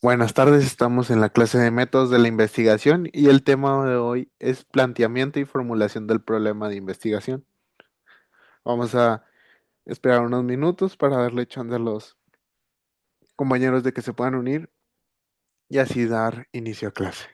Buenas tardes, estamos en la clase de métodos de la investigación y el tema de hoy es planteamiento y formulación del problema de investigación. Vamos a esperar unos minutos para darle chance a los compañeros de que se puedan unir y así dar inicio a clase.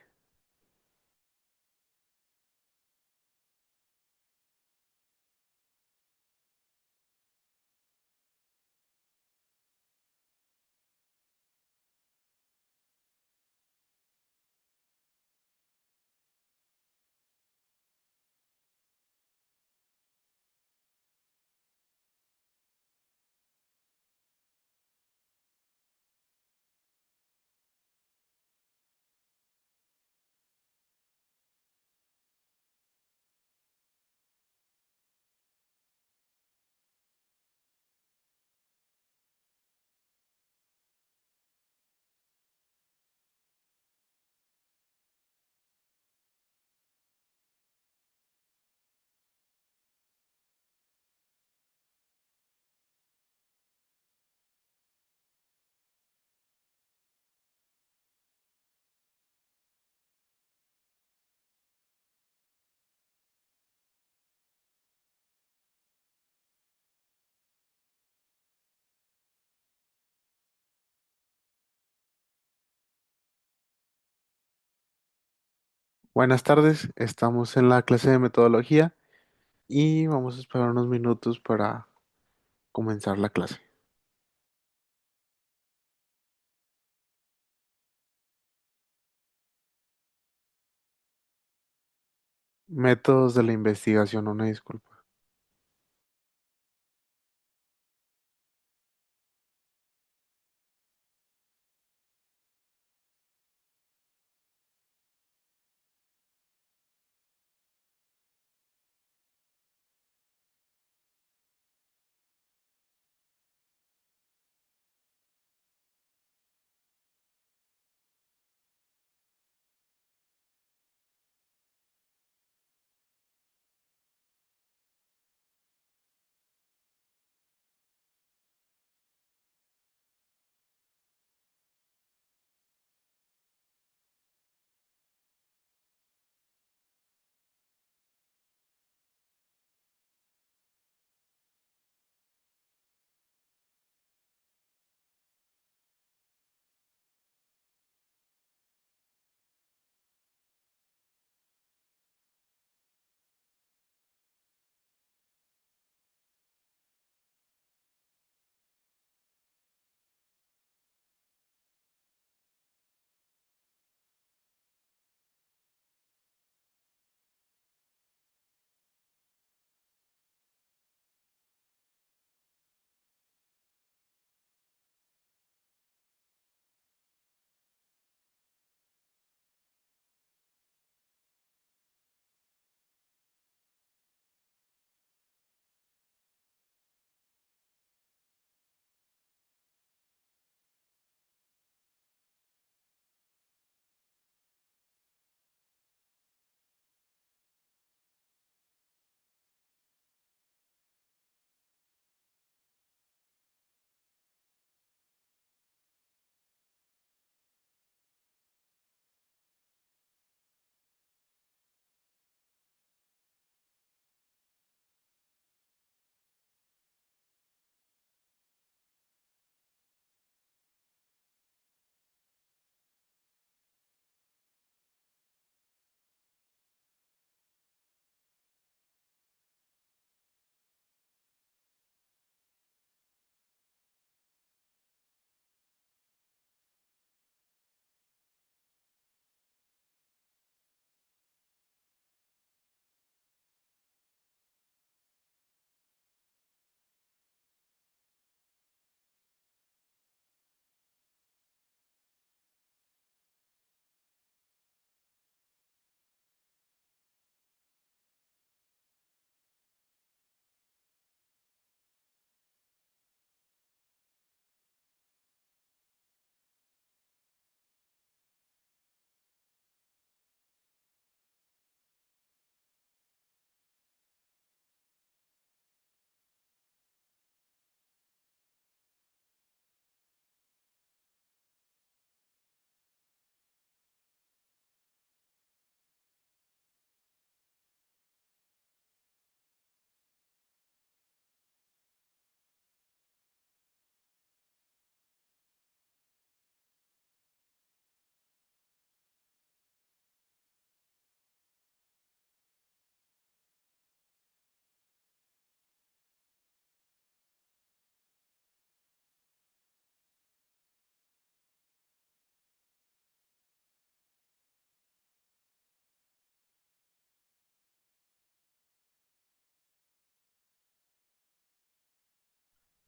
Buenas tardes, estamos en la clase de metodología y vamos a esperar unos minutos para comenzar la clase. Métodos de la investigación, una disculpa.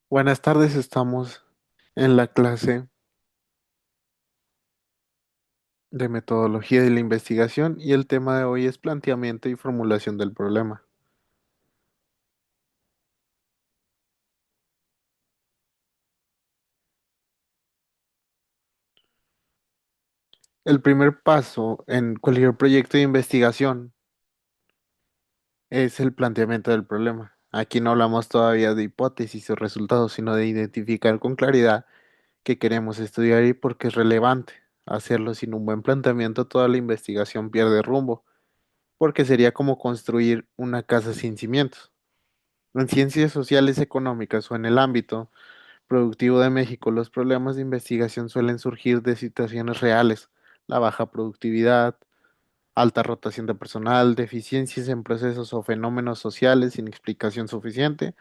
Buenas tardes, estamos en la clase de metodología de la investigación y el tema de hoy es planteamiento y formulación del problema. El primer paso en cualquier proyecto de investigación es el planteamiento del problema. Aquí no hablamos todavía de hipótesis o resultados, sino de identificar con claridad qué queremos estudiar y por qué es relevante. Hacerlo sin un buen planteamiento, toda la investigación pierde rumbo, porque sería como construir una casa sin cimientos. En ciencias sociales económicas o en el ámbito productivo de México, los problemas de investigación suelen surgir de situaciones reales, la baja productividad, alta rotación de personal, deficiencias en procesos o fenómenos sociales sin explicación suficiente.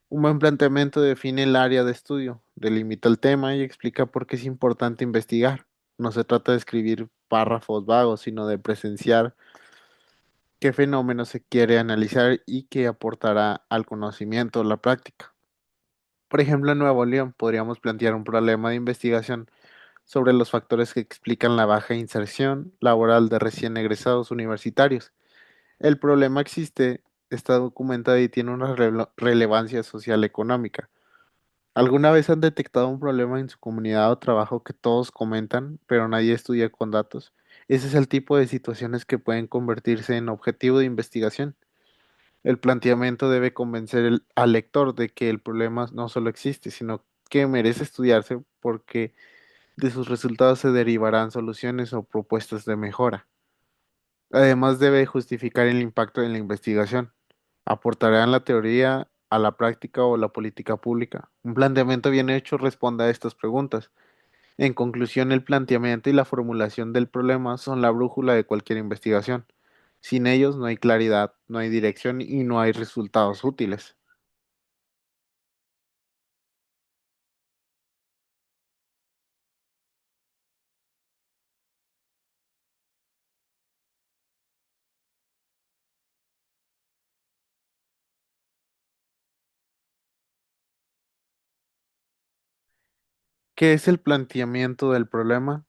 Un buen planteamiento define el área de estudio, delimita el tema y explica por qué es importante investigar. No se trata de escribir párrafos vagos, sino de presenciar qué fenómeno se quiere analizar y qué aportará al conocimiento o la práctica. Por ejemplo, en Nuevo León podríamos plantear un problema de investigación sobre los factores que explican la baja inserción laboral de recién egresados universitarios. El problema existe, está documentado y tiene una relevancia social económica. ¿Alguna vez han detectado un problema en su comunidad o trabajo que todos comentan, pero nadie estudia con datos? Ese es el tipo de situaciones que pueden convertirse en objetivo de investigación. El planteamiento debe convencer al lector de que el problema no solo existe, sino que merece estudiarse porque de sus resultados se derivarán soluciones o propuestas de mejora. Además, debe justificar el impacto de la investigación. ¿Aportará en la teoría, a la práctica o la política pública? Un planteamiento bien hecho responde a estas preguntas. En conclusión, el planteamiento y la formulación del problema son la brújula de cualquier investigación. Sin ellos no hay claridad, no hay dirección y no hay resultados útiles. ¿Qué es el planteamiento del problema?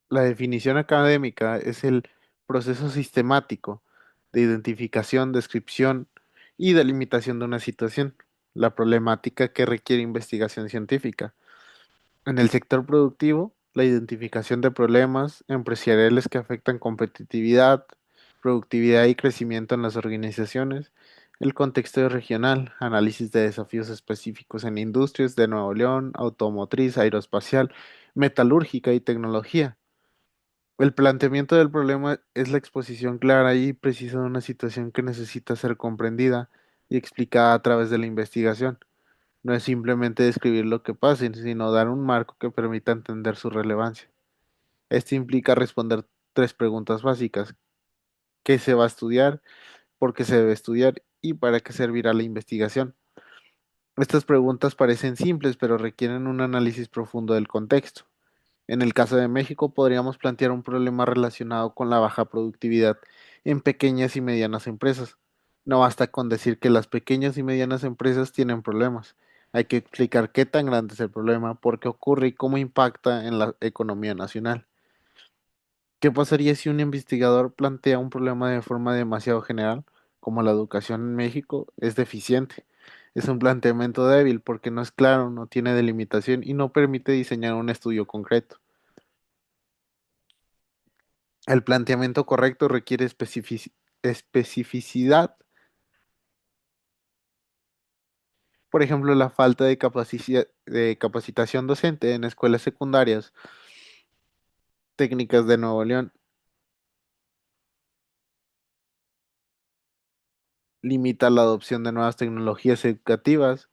La definición académica es el proceso sistemático de identificación, descripción y delimitación de una situación, la problemática que requiere investigación científica. En el sector productivo, la identificación de problemas empresariales que afectan competitividad, productividad y crecimiento en las organizaciones. El contexto regional, análisis de desafíos específicos en industrias de Nuevo León, automotriz, aeroespacial, metalúrgica y tecnología. El planteamiento del problema es la exposición clara y precisa de una situación que necesita ser comprendida y explicada a través de la investigación. No es simplemente describir lo que pasa, sino dar un marco que permita entender su relevancia. Esto implica responder tres preguntas básicas: ¿qué se va a estudiar? ¿Por qué se debe estudiar? ¿Y para qué servirá la investigación? Estas preguntas parecen simples, pero requieren un análisis profundo del contexto. En el caso de México, podríamos plantear un problema relacionado con la baja productividad en pequeñas y medianas empresas. No basta con decir que las pequeñas y medianas empresas tienen problemas. Hay que explicar qué tan grande es el problema, por qué ocurre y cómo impacta en la economía nacional. ¿Qué pasaría si un investigador plantea un problema de forma demasiado general, como la educación en México es deficiente? Es un planteamiento débil porque no es claro, no tiene delimitación y no permite diseñar un estudio concreto. El planteamiento correcto requiere especificidad. Por ejemplo, la falta de de capacitación docente en escuelas secundarias técnicas de Nuevo León limita la adopción de nuevas tecnologías educativas.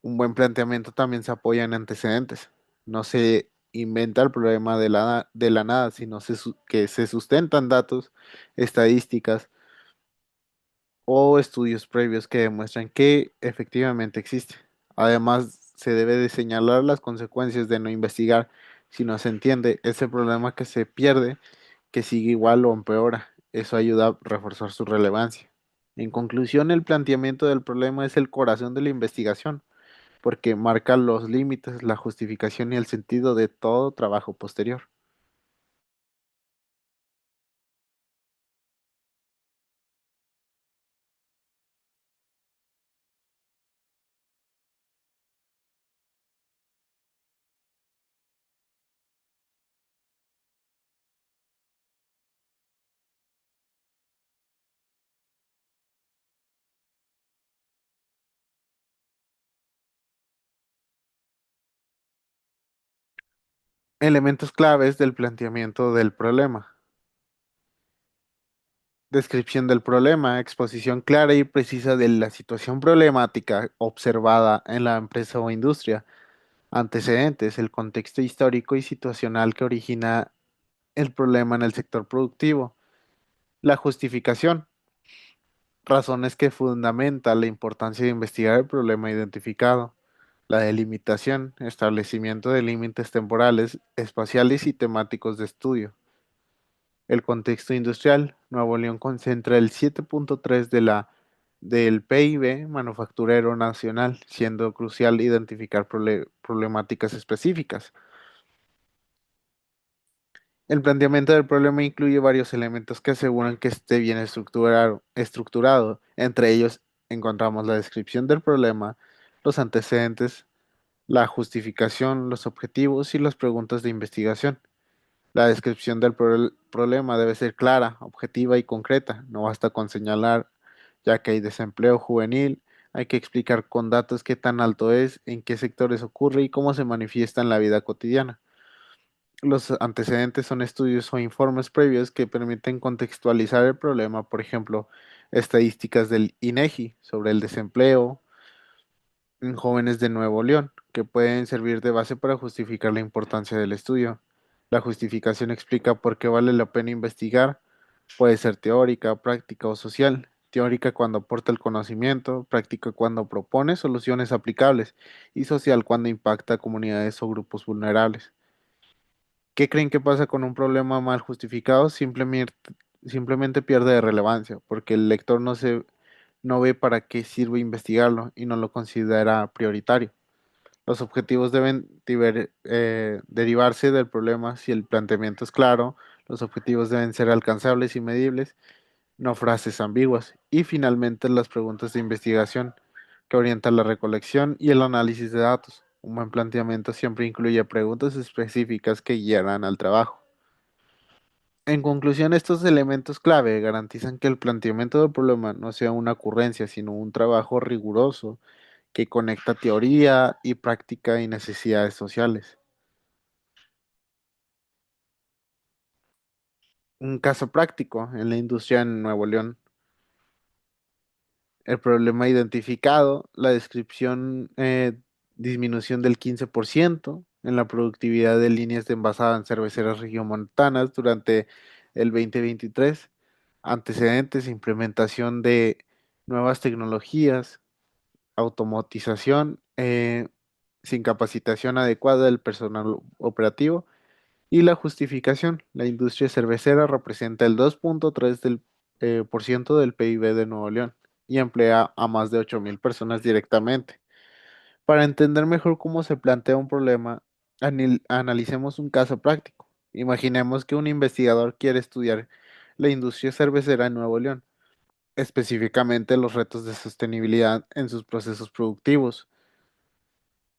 Un buen planteamiento también se apoya en antecedentes. No se inventa el problema de la nada, sino que se sustentan datos, estadísticas o estudios previos que demuestran que efectivamente existe. Además, se debe de señalar las consecuencias de no investigar. Si no se entiende ese problema, que se pierde, que sigue igual o empeora. Eso ayuda a reforzar su relevancia. En conclusión, el planteamiento del problema es el corazón de la investigación, porque marca los límites, la justificación y el sentido de todo trabajo posterior. Elementos claves del planteamiento del problema. Descripción del problema, exposición clara y precisa de la situación problemática observada en la empresa o industria. Antecedentes, el contexto histórico y situacional que origina el problema en el sector productivo. La justificación, razones que fundamentan la importancia de investigar el problema identificado. La delimitación, establecimiento de límites temporales, espaciales y temáticos de estudio. El contexto industrial, Nuevo León concentra el 7.3 del PIB manufacturero nacional, siendo crucial identificar problemáticas específicas. El planteamiento del problema incluye varios elementos que aseguran que esté bien estructurado. Entre ellos encontramos la descripción del problema, los antecedentes, la justificación, los objetivos y las preguntas de investigación. La descripción del problema debe ser clara, objetiva y concreta. No basta con señalar, ya que hay desempleo juvenil, hay que explicar con datos qué tan alto es, en qué sectores ocurre y cómo se manifiesta en la vida cotidiana. Los antecedentes son estudios o informes previos que permiten contextualizar el problema, por ejemplo, estadísticas del INEGI sobre el desempleo en jóvenes de Nuevo León, que pueden servir de base para justificar la importancia del estudio. La justificación explica por qué vale la pena investigar. Puede ser teórica, práctica o social. Teórica cuando aporta el conocimiento, práctica cuando propone soluciones aplicables y social cuando impacta a comunidades o grupos vulnerables. ¿Qué creen que pasa con un problema mal justificado? Simplemente pierde de relevancia, porque el lector no ve para qué sirve investigarlo y no lo considera prioritario. Los objetivos deben derivarse del problema si el planteamiento es claro, los objetivos deben ser alcanzables y medibles, no frases ambiguas. Y finalmente las preguntas de investigación que orientan la recolección y el análisis de datos. Un buen planteamiento siempre incluye preguntas específicas que guiarán al trabajo. En conclusión, estos elementos clave garantizan que el planteamiento del problema no sea una ocurrencia, sino un trabajo riguroso que conecta teoría y práctica y necesidades sociales. Un caso práctico en la industria en Nuevo León. El problema identificado, la descripción, disminución del 15% en la productividad de líneas de envasada en cerveceras regiomontanas durante el 2023. Antecedentes, implementación de nuevas tecnologías, automatización, sin capacitación adecuada del personal operativo. Y la justificación, la industria cervecera representa el 2.3 por ciento del PIB de Nuevo León y emplea a más de 8.000 personas directamente. Para entender mejor cómo se plantea un problema, analicemos un caso práctico. Imaginemos que un investigador quiere estudiar la industria cervecera en Nuevo León, específicamente los retos de sostenibilidad en sus procesos productivos.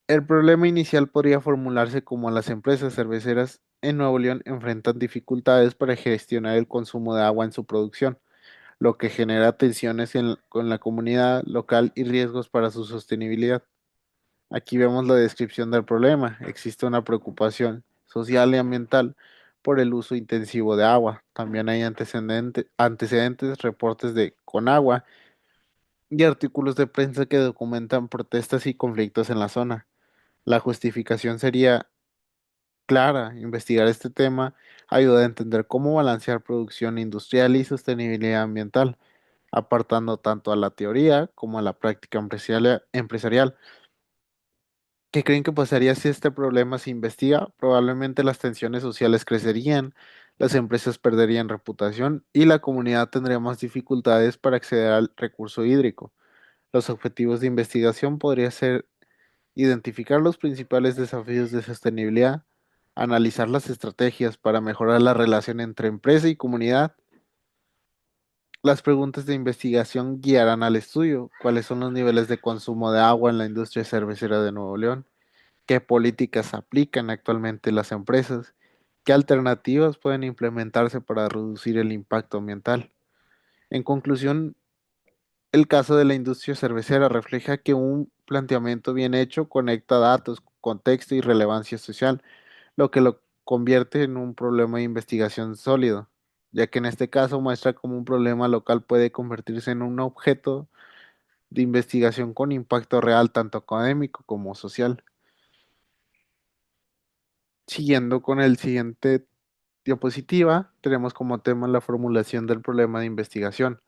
El problema inicial podría formularse como las empresas cerveceras en Nuevo León enfrentan dificultades para gestionar el consumo de agua en su producción, lo que genera tensiones con la comunidad local y riesgos para su sostenibilidad. Aquí vemos la descripción del problema. Existe una preocupación social y ambiental por el uso intensivo de agua. También hay antecedentes, reportes de Conagua y artículos de prensa que documentan protestas y conflictos en la zona. La justificación sería clara. Investigar este tema ayuda a entender cómo balancear producción industrial y sostenibilidad ambiental, apartando tanto a la teoría como a la práctica empresarial. ¿Qué creen que pasaría si este problema se investiga? Probablemente las tensiones sociales crecerían, las empresas perderían reputación y la comunidad tendría más dificultades para acceder al recurso hídrico. Los objetivos de investigación podrían ser identificar los principales desafíos de sostenibilidad, analizar las estrategias para mejorar la relación entre empresa y comunidad. Las preguntas de investigación guiarán al estudio. ¿Cuáles son los niveles de consumo de agua en la industria cervecera de Nuevo León? ¿Qué políticas aplican actualmente las empresas? ¿Qué alternativas pueden implementarse para reducir el impacto ambiental? En conclusión, el caso de la industria cervecera refleja que un planteamiento bien hecho conecta datos, contexto y relevancia social, lo que lo convierte en un problema de investigación sólido, ya que en este caso muestra cómo un problema local puede convertirse en un objeto de investigación con impacto real, tanto académico como social. Siguiendo con el siguiente diapositiva, tenemos como tema la formulación del problema de investigación.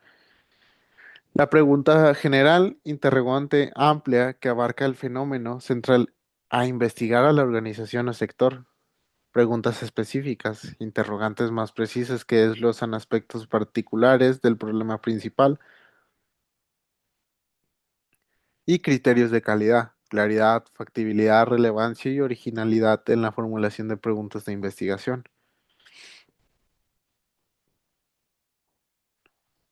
La pregunta general, interrogante amplia que abarca el fenómeno central a investigar a la organización o sector. Preguntas específicas, interrogantes más precisas que desglosan aspectos particulares del problema principal y criterios de calidad, claridad, factibilidad, relevancia y originalidad en la formulación de preguntas de investigación.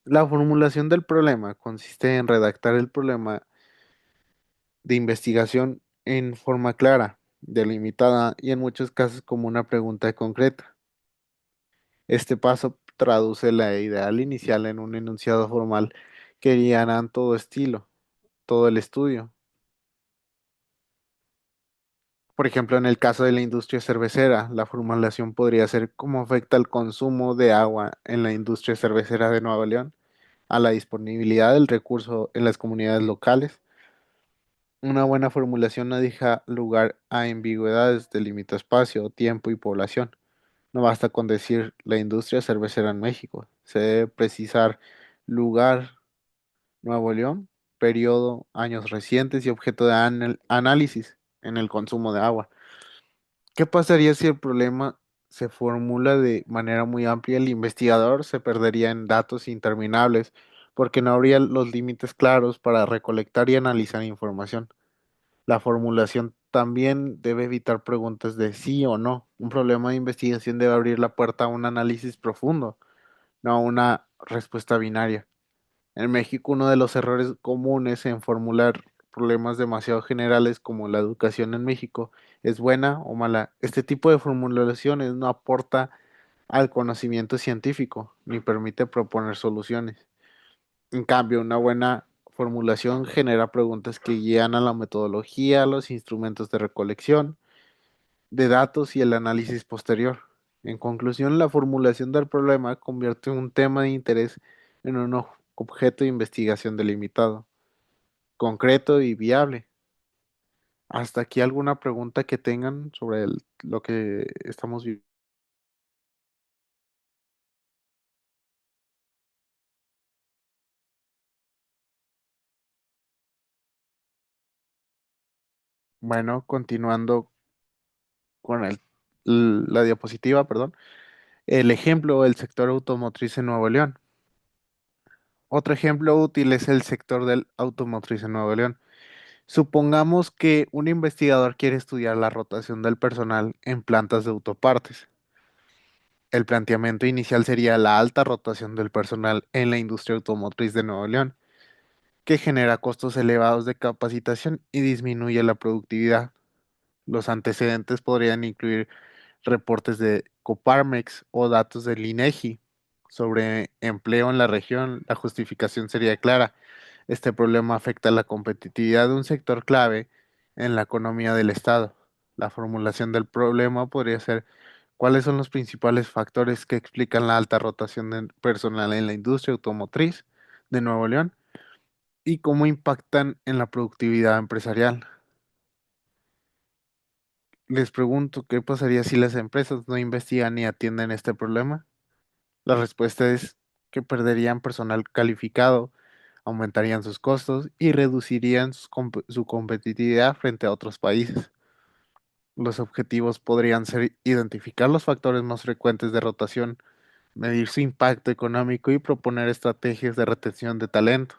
La formulación del problema consiste en redactar el problema de investigación en forma clara, delimitada y en muchos casos como una pregunta concreta. Este paso traduce la idea inicial en un enunciado formal que guiará todo estilo, todo el estudio. Por ejemplo, en el caso de la industria cervecera, la formulación podría ser cómo afecta el consumo de agua en la industria cervecera de Nueva León a la disponibilidad del recurso en las comunidades locales. Una buena formulación no deja lugar a ambigüedades, delimita espacio, tiempo y población. No basta con decir la industria cervecera en México. Se debe precisar lugar, Nuevo León, periodo, años recientes y objeto de análisis en el consumo de agua. ¿Qué pasaría si el problema se formula de manera muy amplia? El investigador se perdería en datos interminables porque no habría los límites claros para recolectar y analizar información. La formulación también debe evitar preguntas de sí o no. Un problema de investigación debe abrir la puerta a un análisis profundo, no a una respuesta binaria. En México, uno de los errores comunes en formular problemas demasiado generales como la educación en México es buena o mala. Este tipo de formulaciones no aporta al conocimiento científico ni permite proponer soluciones. En cambio, una buena formulación genera preguntas que guían a la metodología, los instrumentos de recolección de datos y el análisis posterior. En conclusión, la formulación del problema convierte un tema de interés en un objeto de investigación delimitado, concreto y viable. ¿Hasta aquí alguna pregunta que tengan sobre lo que estamos viendo? Bueno, continuando con la diapositiva, perdón. El ejemplo, el sector automotriz en Nuevo León. Otro ejemplo útil es el sector del automotriz en Nuevo León. Supongamos que un investigador quiere estudiar la rotación del personal en plantas de autopartes. El planteamiento inicial sería la alta rotación del personal en la industria automotriz de Nuevo León, que genera costos elevados de capacitación y disminuye la productividad. Los antecedentes podrían incluir reportes de Coparmex o datos del INEGI sobre empleo en la región. La justificación sería clara. Este problema afecta la competitividad de un sector clave en la economía del Estado. La formulación del problema podría ser: ¿cuáles son los principales factores que explican la alta rotación de personal en la industria automotriz de Nuevo León y cómo impactan en la productividad empresarial? Les pregunto, ¿qué pasaría si las empresas no investigan ni atienden este problema? La respuesta es que perderían personal calificado, aumentarían sus costos y reducirían su competitividad frente a otros países. Los objetivos podrían ser identificar los factores más frecuentes de rotación, medir su impacto económico y proponer estrategias de retención de talento.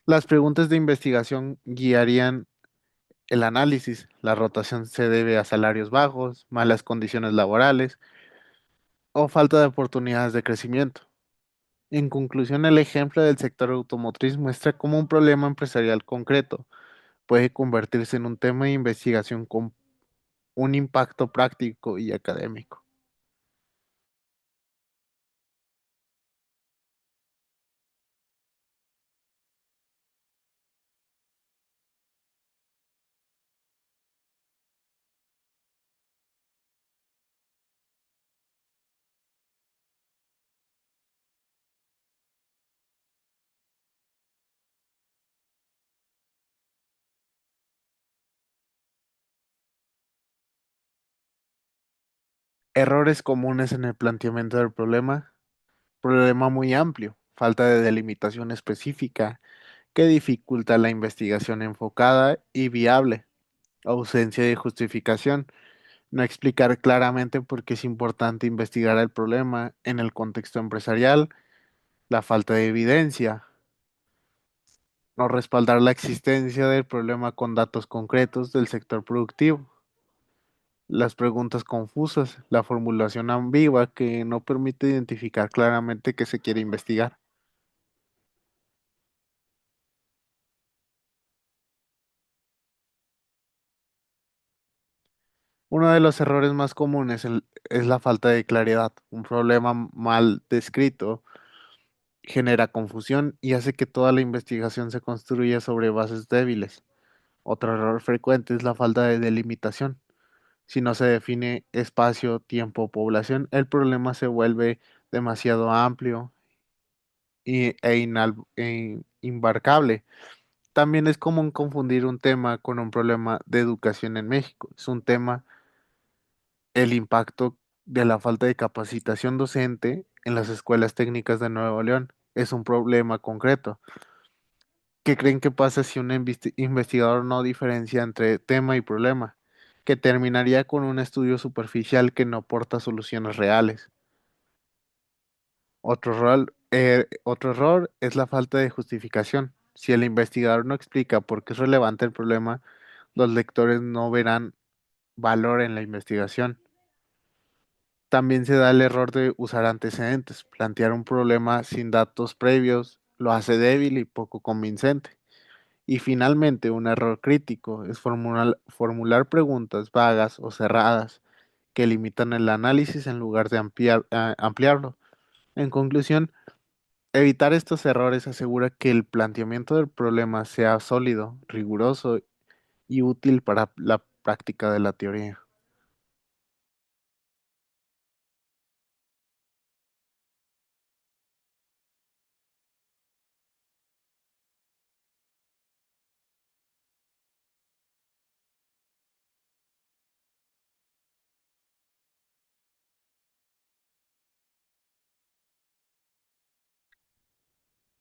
Las preguntas de investigación guiarían el análisis. La rotación se debe a salarios bajos, malas condiciones laborales o falta de oportunidades de crecimiento. En conclusión, el ejemplo del sector automotriz muestra cómo un problema empresarial concreto puede convertirse en un tema de investigación con un impacto práctico y académico. Errores comunes en el planteamiento del problema. Problema muy amplio. Falta de delimitación específica que dificulta la investigación enfocada y viable. Ausencia de justificación. No explicar claramente por qué es importante investigar el problema en el contexto empresarial. La falta de evidencia. No respaldar la existencia del problema con datos concretos del sector productivo. Las preguntas confusas, la formulación ambigua que no permite identificar claramente qué se quiere investigar. Uno de los errores más comunes es la falta de claridad. Un problema mal descrito genera confusión y hace que toda la investigación se construya sobre bases débiles. Otro error frecuente es la falta de delimitación. Si no se define espacio, tiempo, población, el problema se vuelve demasiado amplio e imbarcable. También es común confundir un tema con un problema de educación en México. Es un tema, el impacto de la falta de capacitación docente en las escuelas técnicas de Nuevo León. Es un problema concreto. ¿Qué creen que pasa si un investigador no diferencia entre tema y problema? Que terminaría con un estudio superficial que no aporta soluciones reales. Otro error es la falta de justificación. Si el investigador no explica por qué es relevante el problema, los lectores no verán valor en la investigación. También se da el error de usar antecedentes. Plantear un problema sin datos previos lo hace débil y poco convincente. Y finalmente, un error crítico es formular preguntas vagas o cerradas que limitan el análisis en lugar de ampliarlo. En conclusión, evitar estos errores asegura que el planteamiento del problema sea sólido, riguroso y útil para la práctica de la teoría.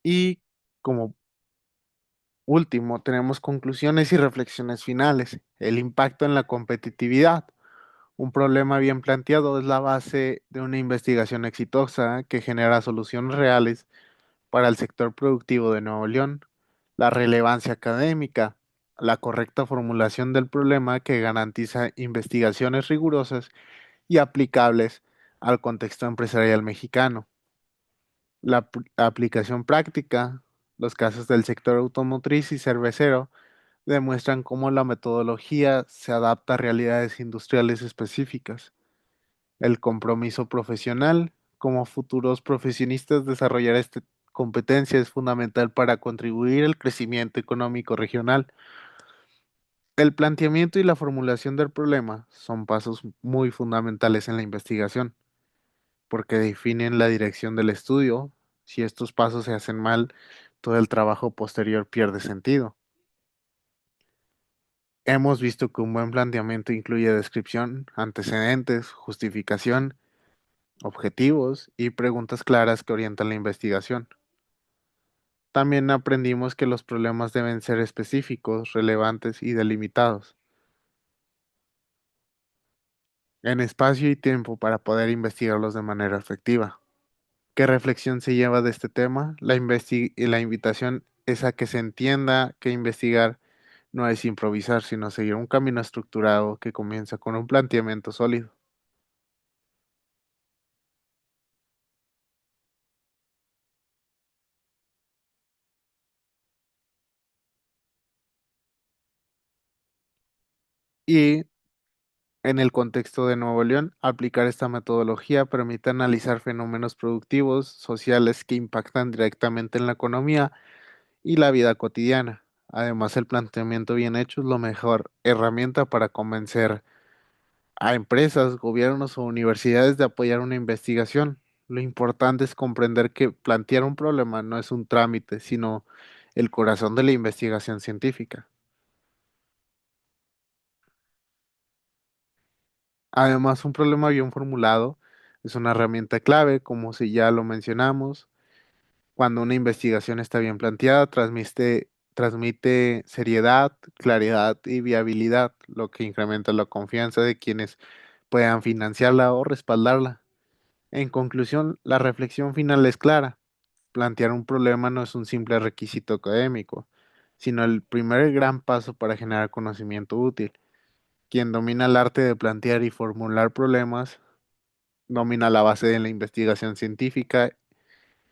Y como último, tenemos conclusiones y reflexiones finales. El impacto en la competitividad. Un problema bien planteado es la base de una investigación exitosa que genera soluciones reales para el sector productivo de Nuevo León. La relevancia académica. La correcta formulación del problema que garantiza investigaciones rigurosas y aplicables al contexto empresarial mexicano. La aplicación práctica. Los casos del sector automotriz y cervecero demuestran cómo la metodología se adapta a realidades industriales específicas. El compromiso profesional. Como futuros profesionistas, desarrollar esta competencia es fundamental para contribuir al crecimiento económico regional. El planteamiento y la formulación del problema son pasos muy fundamentales en la investigación, porque definen la dirección del estudio. Si estos pasos se hacen mal, todo el trabajo posterior pierde sentido. Hemos visto que un buen planteamiento incluye descripción, antecedentes, justificación, objetivos y preguntas claras que orientan la investigación. También aprendimos que los problemas deben ser específicos, relevantes y delimitados. en espacio y tiempo para poder investigarlos de manera efectiva. ¿Qué reflexión se lleva de este tema? La invitación es a que se entienda que investigar no es improvisar, sino seguir un camino estructurado que comienza con un planteamiento sólido. Y en el contexto de Nuevo León, aplicar esta metodología permite analizar fenómenos productivos, sociales que impactan directamente en la economía y la vida cotidiana. Además, el planteamiento bien hecho es la mejor herramienta para convencer a empresas, gobiernos o universidades de apoyar una investigación. Lo importante es comprender que plantear un problema no es un trámite, sino el corazón de la investigación científica. Además, un problema bien formulado es una herramienta clave, como si ya lo mencionamos. Cuando una investigación está bien planteada, transmite seriedad, claridad y viabilidad, lo que incrementa la confianza de quienes puedan financiarla o respaldarla. En conclusión, la reflexión final es clara. Plantear un problema no es un simple requisito académico, sino el primer gran paso para generar conocimiento útil. Quien domina el arte de plantear y formular problemas, domina la base de la investigación científica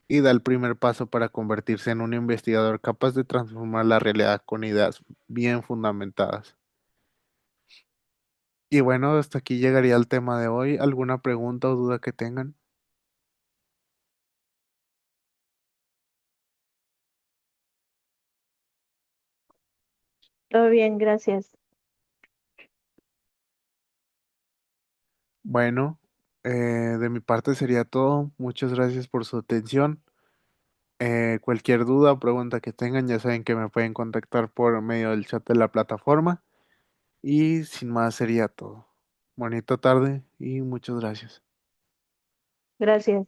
y da el primer paso para convertirse en un investigador capaz de transformar la realidad con ideas bien fundamentadas. Y bueno, hasta aquí llegaría el tema de hoy. ¿Alguna pregunta o duda que tengan? Todo bien, gracias. Bueno, de mi parte sería todo. Muchas gracias por su atención. Cualquier duda o pregunta que tengan, ya saben que me pueden contactar por medio del chat de la plataforma. Y sin más sería todo. Bonita tarde y muchas gracias. Gracias.